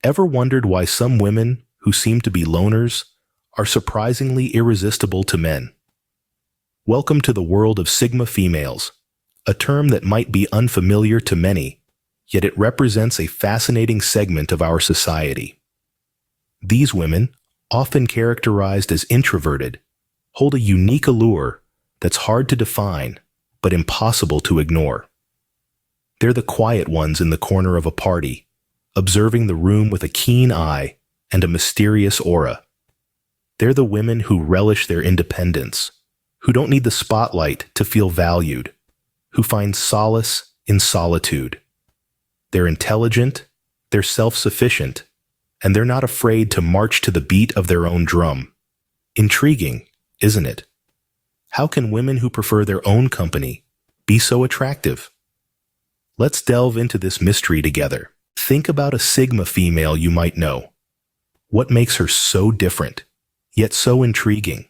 Ever wondered why some women who seem to be loners are surprisingly irresistible to men? Welcome to the world of Sigma females, a term that might be unfamiliar to many, yet it represents a fascinating segment of our society. These women, often characterized as introverted, hold a unique allure that's hard to define but impossible to ignore. They're the quiet ones in the corner of a party, observing the room with a keen eye and a mysterious aura. They're the women who relish their independence, who don't need the spotlight to feel valued, who find solace in solitude. They're intelligent, they're self-sufficient, and they're not afraid to march to the beat of their own drum. Intriguing, isn't it? How can women who prefer their own company be so attractive? Let's delve into this mystery together. Think about a Sigma female you might know. What makes her so different, yet so intriguing?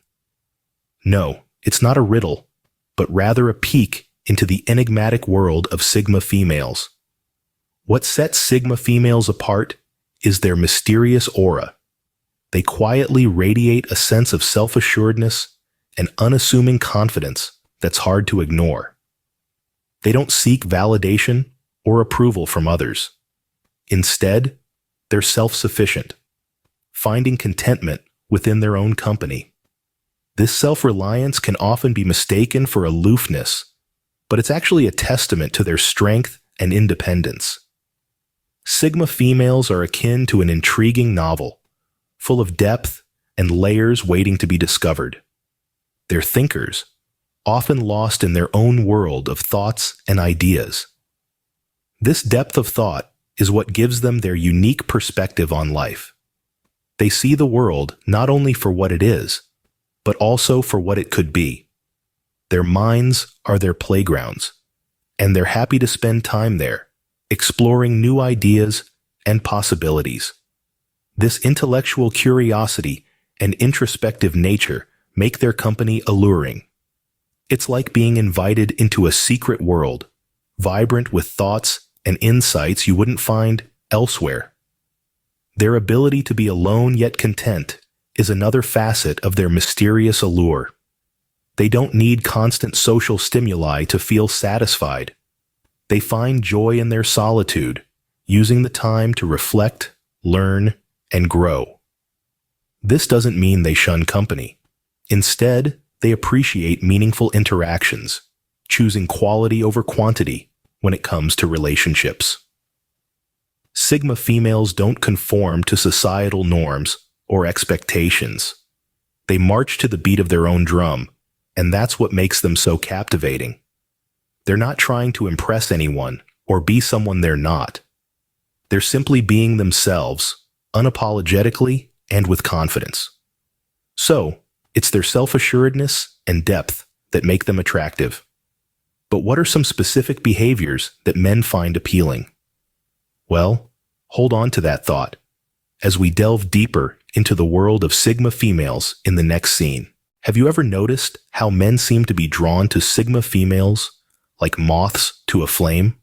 No, it's not a riddle, but rather a peek into the enigmatic world of Sigma females. What sets Sigma females apart is their mysterious aura. They quietly radiate a sense of self-assuredness and unassuming confidence that's hard to ignore. They don't seek validation or approval from others. Instead, they're self-sufficient, finding contentment within their own company. This self-reliance can often be mistaken for aloofness, but it's actually a testament to their strength and independence. Sigma females are akin to an intriguing novel, full of depth and layers waiting to be discovered. They're thinkers, often lost in their own world of thoughts and ideas. This depth of thought is what gives them their unique perspective on life. They see the world not only for what it is, but also for what it could be. Their minds are their playgrounds, and they're happy to spend time there, exploring new ideas and possibilities. This intellectual curiosity and introspective nature make their company alluring. It's like being invited into a secret world, vibrant with thoughts and insights you wouldn't find elsewhere. Their ability to be alone yet content is another facet of their mysterious allure. They don't need constant social stimuli to feel satisfied. They find joy in their solitude, using the time to reflect, learn, and grow. This doesn't mean they shun company. Instead, they appreciate meaningful interactions, choosing quality over quantity when it comes to relationships. Sigma females don't conform to societal norms or expectations. They march to the beat of their own drum, and that's what makes them so captivating. They're not trying to impress anyone or be someone they're not. They're simply being themselves, unapologetically and with confidence. So, it's their self-assuredness and depth that make them attractive. But what are some specific behaviors that men find appealing? Well, hold on to that thought as we delve deeper into the world of Sigma females in the next scene. Have you ever noticed how men seem to be drawn to Sigma females like moths to a flame?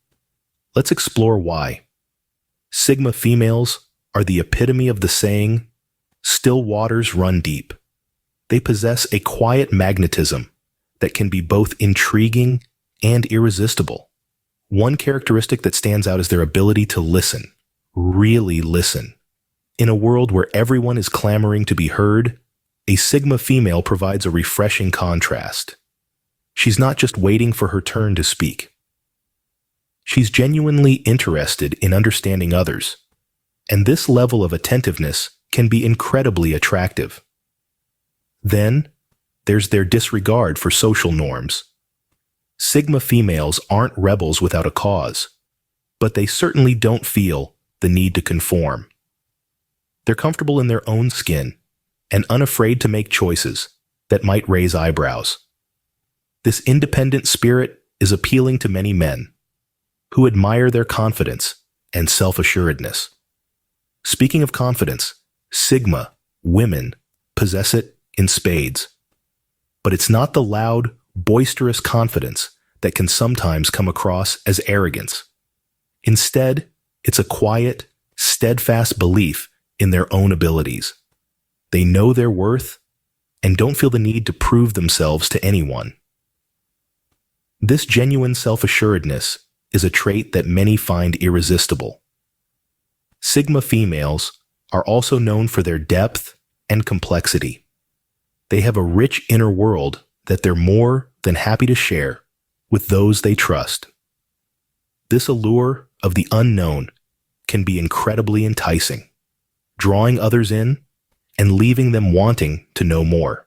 Let's explore why. Sigma females are the epitome of the saying, "Still waters run deep." They possess a quiet magnetism that can be both intriguing and irresistible. One characteristic that stands out is their ability to listen, really listen. In a world where everyone is clamoring to be heard, a Sigma female provides a refreshing contrast. She's not just waiting for her turn to speak. She's genuinely interested in understanding others, and this level of attentiveness can be incredibly attractive. Then, there's their disregard for social norms. Sigma females aren't rebels without a cause, but they certainly don't feel the need to conform. They're comfortable in their own skin and unafraid to make choices that might raise eyebrows. This independent spirit is appealing to many men who admire their confidence and self-assuredness. Speaking of confidence, Sigma women possess it in spades. But it's not the loud, boisterous confidence that can sometimes come across as arrogance. Instead, it's a quiet, steady steadfast belief in their own abilities. They know their worth and don't feel the need to prove themselves to anyone. This genuine self-assuredness is a trait that many find irresistible. Sigma females are also known for their depth and complexity. They have a rich inner world that they're more than happy to share with those they trust. This allure of the unknown can be incredibly enticing, drawing others in and leaving them wanting to know more.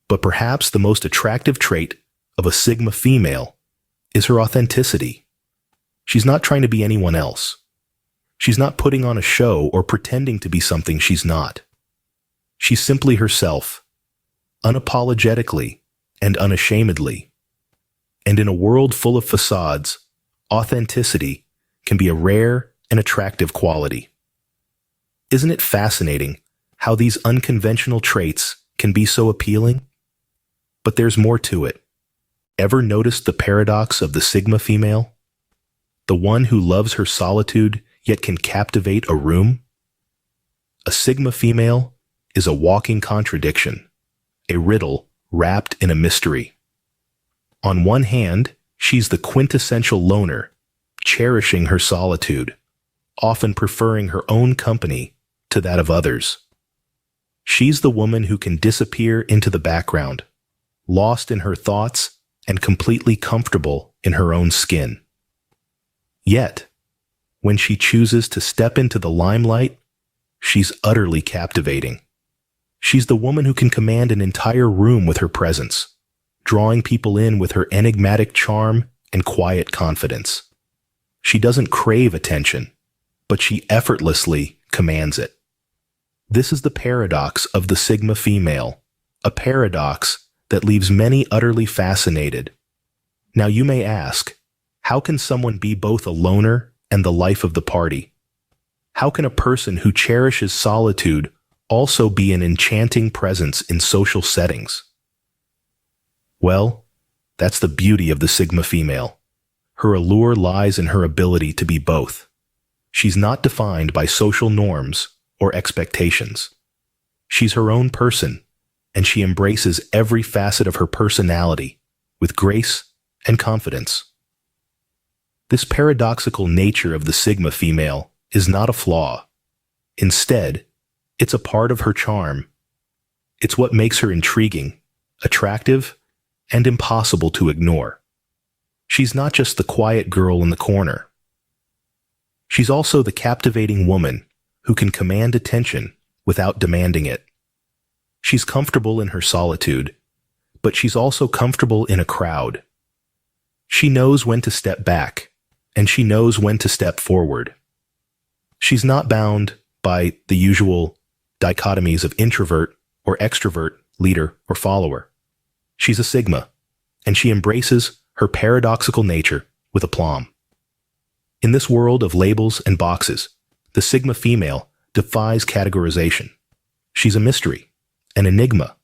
But perhaps the most attractive trait of a Sigma female is her authenticity. She's not trying to be anyone else. She's not putting on a show or pretending to be something she's not. She's simply herself, unapologetically and unashamedly. And in a world full of facades, authenticity can be a rare and attractive quality. Isn't it fascinating how these unconventional traits can be so appealing? But there's more to it. Ever noticed the paradox of the Sigma female? The one who loves her solitude yet can captivate a room? A Sigma female is a walking contradiction, a riddle wrapped in a mystery. On one hand, she's the quintessential loner, cherishing her solitude, often preferring her own company to that of others. She's the woman who can disappear into the background, lost in her thoughts and completely comfortable in her own skin. Yet, when she chooses to step into the limelight, she's utterly captivating. She's the woman who can command an entire room with her presence, drawing people in with her enigmatic charm and quiet confidence. She doesn't crave attention, but she effortlessly commands it. This is the paradox of the Sigma female, a paradox that leaves many utterly fascinated. Now you may ask, how can someone be both a loner and the life of the party? How can a person who cherishes solitude also be an enchanting presence in social settings? Well, that's the beauty of the Sigma female. Her allure lies in her ability to be both. She's not defined by social norms or expectations. She's her own person, and she embraces every facet of her personality with grace and confidence. This paradoxical nature of the Sigma female is not a flaw. Instead, it's a part of her charm. It's what makes her intriguing, attractive, and impossible to ignore. She's not just the quiet girl in the corner. She's also the captivating woman who can command attention without demanding it. She's comfortable in her solitude, but she's also comfortable in a crowd. She knows when to step back, and she knows when to step forward. She's not bound by the usual dichotomies of introvert or extrovert, leader or follower. She's a Sigma, and she embraces her paradoxical nature with aplomb. In this world of labels and boxes, the Sigma female defies categorization. She's a mystery, an enigma,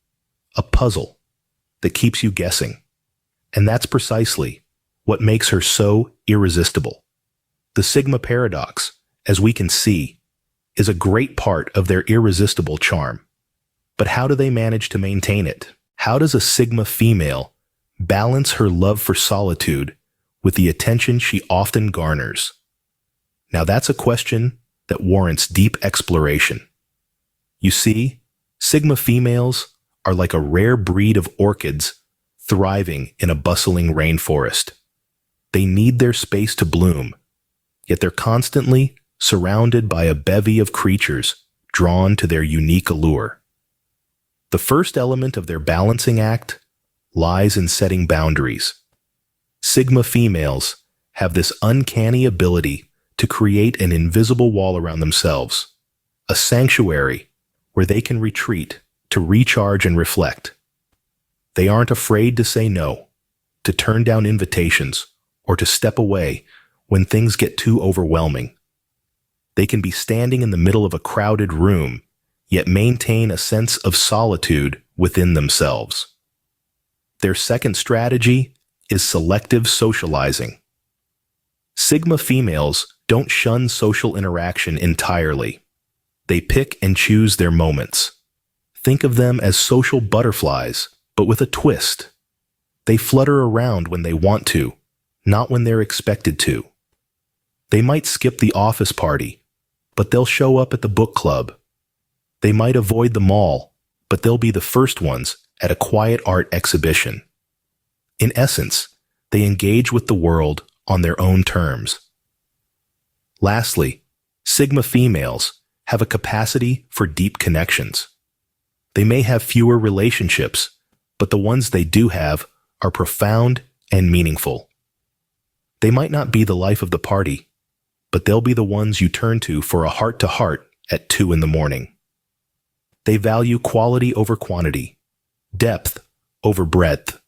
a puzzle that keeps you guessing. And that's precisely what makes her so irresistible. The Sigma paradox, as we can see, is a great part of their irresistible charm. But how do they manage to maintain it? How does a Sigma female balance her love for solitude with the attention she often garners? Now that's a question that warrants deep exploration. You see, Sigma females are like a rare breed of orchids thriving in a bustling rainforest. They need their space to bloom, yet they're constantly surrounded by a bevy of creatures drawn to their unique allure. The first element of their balancing act lies in setting boundaries. Sigma females have this uncanny ability to create an invisible wall around themselves, a sanctuary where they can retreat to recharge and reflect. They aren't afraid to say no, to turn down invitations, or to step away when things get too overwhelming. They can be standing in the middle of a crowded room, yet maintain a sense of solitude within themselves. Their second strategy is selective socializing. Sigma females don't shun social interaction entirely. They pick and choose their moments. Think of them as social butterflies, but with a twist. They flutter around when they want to, not when they're expected to. They might skip the office party, but they'll show up at the book club. They might avoid the mall, but they'll be the first ones at a quiet art exhibition. In essence, they engage with the world on their own terms. Lastly, Sigma females have a capacity for deep connections. They may have fewer relationships, but the ones they do have are profound and meaningful. They might not be the life of the party, but they'll be the ones you turn to for a heart-to-heart at 2 a.m. They value quality over quantity, depth over breadth.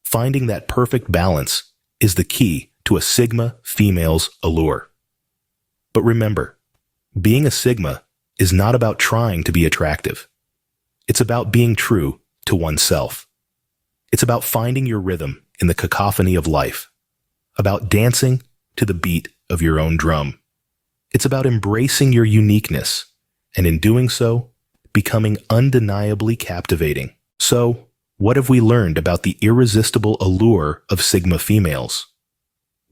Finding that perfect balance is the key to a Sigma female's allure. But remember, being a Sigma is not about trying to be attractive. It's about being true to oneself. It's about finding your rhythm in the cacophony of life, about dancing to the beat of your own drum. It's about embracing your uniqueness, and in doing so, becoming undeniably captivating. So, what have we learned about the irresistible allure of Sigma females?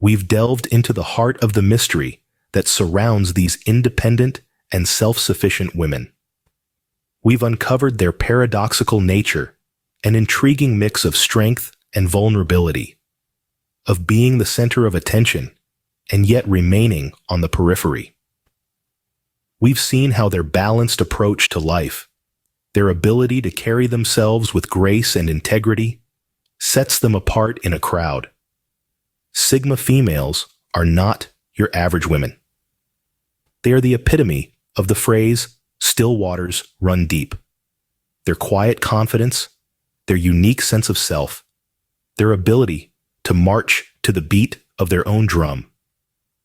We've delved into the heart of the mystery that surrounds these independent and self-sufficient women. We've uncovered their paradoxical nature, an intriguing mix of strength and vulnerability, of being the center of attention and yet remaining on the periphery. We've seen how their balanced approach to life, their ability to carry themselves with grace and integrity, sets them apart in a crowd. Sigma females are not your average women. They are the epitome of the phrase, "still waters run deep." Their quiet confidence, their unique sense of self, their ability to march to the beat of their own drum.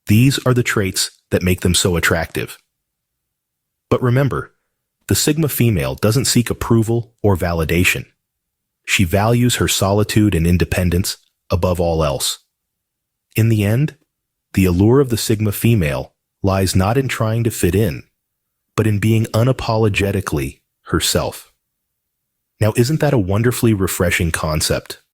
These are the traits that make them so attractive. But remember, the Sigma female doesn't seek approval or validation. She values her solitude and independence above all else. In the end, the allure of the Sigma female lies not in trying to fit in, but in being unapologetically herself. Now, isn't that a wonderfully refreshing concept?